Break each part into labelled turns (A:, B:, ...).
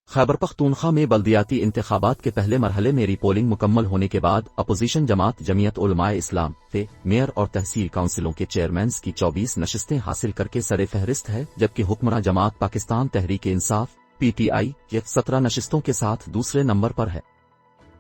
A: خیبر پختونخوا میں بلدیاتی انتخابات کے پہلے مرحلے میں ری پولنگ مکمل ہونے کے بعد اپوزیشن جماعت جمعیت علماء اسلام سے میئر اور تحصیل کونسلوں کے چیئرمینز کی 24 نشستیں حاصل کر کے سر فہرست ہے، جبکہ حکمراں جماعت Pakistan Tehreek Insaf P T I یہ 17 نشستوں کے ساتھ دوسرے نمبر پر ہے۔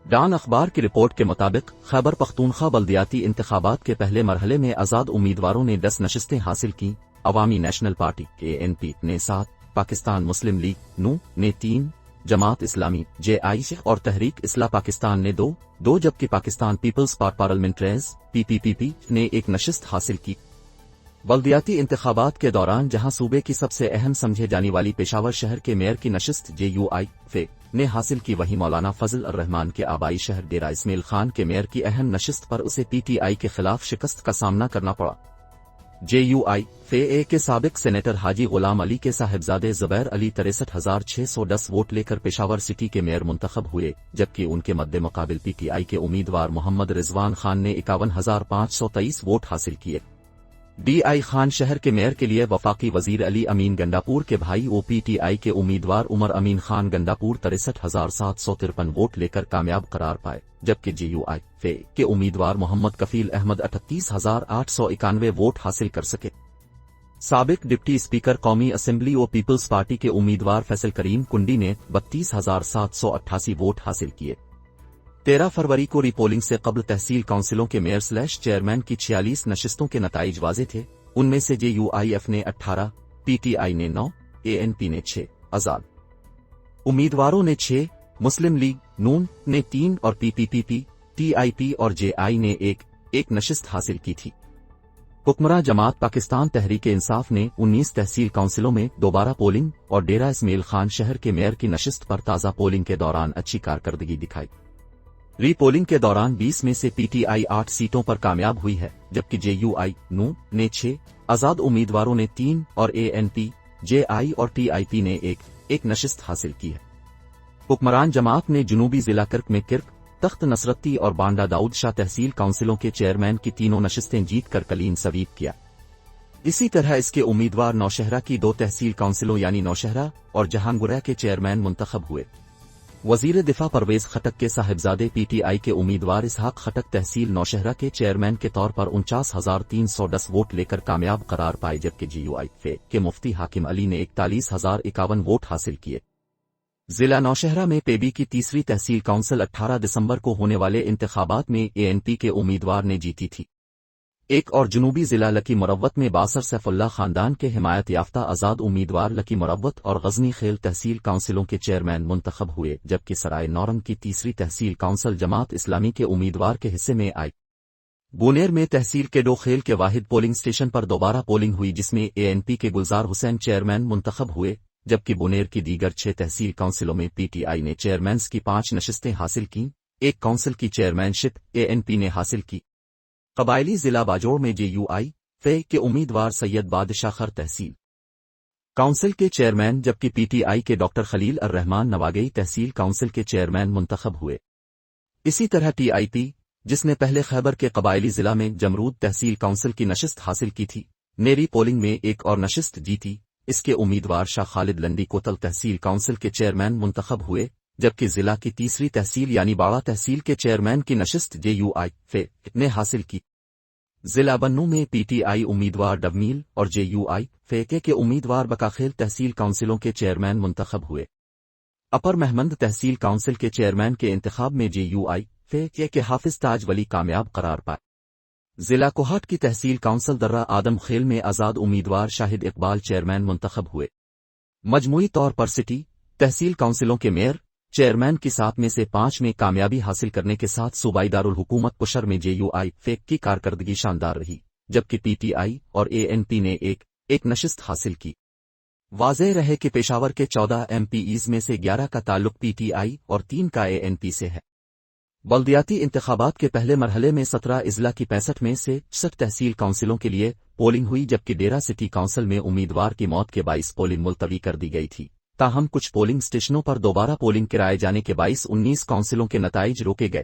A: ڈان اخبار کی رپورٹ کے مطابق خیبر پختونخوا بلدیاتی انتخابات کے پہلے مرحلے میں آزاد امیدواروں نے 10 نشستیں حاصل کی۔ عوامی نیشنل پارٹی ANP نے 7، پاکستان مسلم لیگ نو نے 3، جماعت اسلامی JI اور تحریک اصلاح پاکستان نے 2 جبکہ پاکستان پیپلز پارلیمنٹریز PPP نے 1 نشست حاصل کی۔ بلدیاتی انتخابات کے دوران جہاں صوبے کی سب سے اہم سمجھے جانے والی پشاور شہر کے میئر کی نشست JUI نے حاصل کی، وہیں مولانا فضل الرحمان کے آبائی شہر ڈیرہ اسماعیل خان کے میئر کی اہم نشست پر اسے PTI کے خلاف شکست کا سامنا کرنا پڑا۔ JUI کے سابق سینیٹر حاجی غلام علی کے صاحبزادے زبیر علی 63,610 ووٹ لے کر پشاور سٹی کے میئر منتخب ہوئے، جبکہ ان کے مد مقابل PTI کے امیدوار محمد رضوان خان نے 51,523 ووٹ حاصل کیے۔ DI خان شہر کے میئر کے لیے وفاقی وزیر علی امین گنڈاپور کے بھائی PTI کے امیدوار عمر امین خان گنڈاپور 63,753 ووٹ لے کر کامیاب قرار پائے، جبکہ JUI کے امیدوار محمد کفیل احمد 38,891 ووٹ حاصل کر سکے۔ سابق ڈپٹی اسپیکر قومی اسمبلی پیپلز پارٹی کے امیدوار فیصل کریم کنڈی نے 32,788 ووٹ حاصل کیے۔ 13 فروری کو ری پولنگ سے قبل تحصیل کونسلوں کے میئر/چیئرمین کی 46 نشستوں کے نتائج واضح تھے، ان میں سے JUIF نے 18، PTI نے 9، ANP نے 6، آزاد امیدواروں نے 6، مسلم لیگ نون نے 3 اور PPP، TIP اور JI نے 1 نشست حاصل کی تھی۔ حکمراں جماعت پاکستان تحریک انصاف نے 19 تحصیل کونسلوں میں دوبارہ پولنگ اور ڈیرہ اسماعیل خان شہر کے میئر کی نشست پر تازہ پولنگ کے دوران اچھی کارکردگی دکھائی۔ ری پولنگ کے دوران 20 میں سے PTI 8 سیٹوں پر کامیاب ہوئی ہے، جبکہ JUI نو نے 6، آزاد امیدواروں نے 3 اور ANP، JI اور TIP نے 1 نشست حاصل کی ہے۔ حکمران جماعت نے جنوبی ضلع کرک میں کرک، تخت نصرتی اور بانڈا داؤد شاہ تحصیل کونسلوں کے چیئرمین کی تینوں نشستیں جیت کر کلین سویپ کیا۔ اسی طرح اس کے امیدوار نوشہرہ کی 2 تحصیل کونسلوں یعنی نوشہرہ اور جہانگورہ کے چیئرمین منتخب ہوئے۔ وزیر دفاع پرویز خٹک کے صاحبزادے PTI کے امیدوار اسحاق خٹک تحصیل نوشہرہ کے چیئرمین کے طور پر 49,310 ووٹ لے کر کامیاب قرار پائے، جبکہ JUI کے مفتی حاکم علی نے 41,051 ووٹ حاصل کیے۔ ضلع نوشہرہ میں پیبی کی تیسری تحصیل کونسل 18 دسمبر کو ہونے والے انتخابات میں ANP کے امیدوار نے جیتی تھی۔ ایک اور جنوبی ضلع لکی مروت میں باصر سیف اللہ خاندان کے حمایت یافتہ آزاد امیدوار لکی مروت اور غزنی خیل تحصیل کونسلوں کے چیئرمین منتخب ہوئے، جبکہ سرائے نورنگ کی تیسری تحصیل کونسل جماعت اسلامی کے امیدوار کے حصے میں آئی۔ بونیر میں تحصیل کے ڈو خیل کے واحد پولنگ اسٹیشن پر دوبارہ پولنگ ہوئی، جس میں ANP کے گلزار حسین چیئرمین منتخب ہوئے، جبکہ بونیر کی دیگر 6 تحصیل کونسلوں میں PTI نے چیئرمینز کی 5 نشستیں حاصل کیں، 1 کونسل کی چیئرمین شپ ANP نے حاصل کی۔ قبائلی ضلع باجوڑ میں JUI کے امیدوار سید بادشاہ خر تحصیل کونسل کے چیئرمین، جبکہ PTI کے ڈاکٹر خلیل الرحمان نواگئی تحصیل کونسل کے چیئرمین منتخب ہوئے۔ اسی طرح TIP، جس نے پہلے خیبر کے قبائلی ضلع میں جمرود تحصیل کونسل کی نشست حاصل کی تھی، نیری پولنگ میں 1 اور نشست جیتی، اس کے امیدوار شاہ خالد لنڈی کوتل تحصیل کونسل کے چیئرمین منتخب ہوئے، جبکہ ضلع کی تیسری تحصیل یعنی باڑہ تحصیل کے چیئرمین کی نشست JUI نے حاصل کی۔ ضلع بنوں میں PTI امیدوار ڈبمیل اور JUI کے امیدوار بکاخیل تحصیل کونسلوں کے چیئرمین منتخب ہوئے۔ اپر مہمند تحصیل کونسل کے چیئرمین کے انتخاب میں JUI کے حافظ تاج ولی کامیاب قرار پائے۔ ضلع کوہاٹ کی تحصیل کونسل درہ آدم خیل میں آزاد امیدوار شاہد اقبال چیئرمین منتخب ہوئے۔ مجموعی طور پر سٹی تحصیل کونسلوں کے میئر چیئرمین کی 7 میں سے 5 میں کامیابی حاصل کرنے کے ساتھ صوبائی دارالحکومت پشر میں JUI کی کارکردگی شاندار رہی، جبکہ PTI اور ANP نے 1 نشست حاصل کی۔ واضح رہے کہ پشاور کے 14 MPs میں سے 11 کا تعلق PTI اور 3 کا ANP سے ہے۔ بلدیاتی انتخابات کے پہلے مرحلے میں 17 اضلاع کی 65 میں سے 60 تحصیل کونسلوں کے لیے پولنگ ہوئی، جبکہ ڈیرہ سٹی کونسل میں امیدوار کی موت کے باعث پولنگ ملتوی کر دی گئی تھی۔ تاہم کچھ پولنگ اسٹیشنوں پر دوبارہ پولنگ کرائے جانے کے باعث 19 کونسلوں کے نتائج روکے گئے۔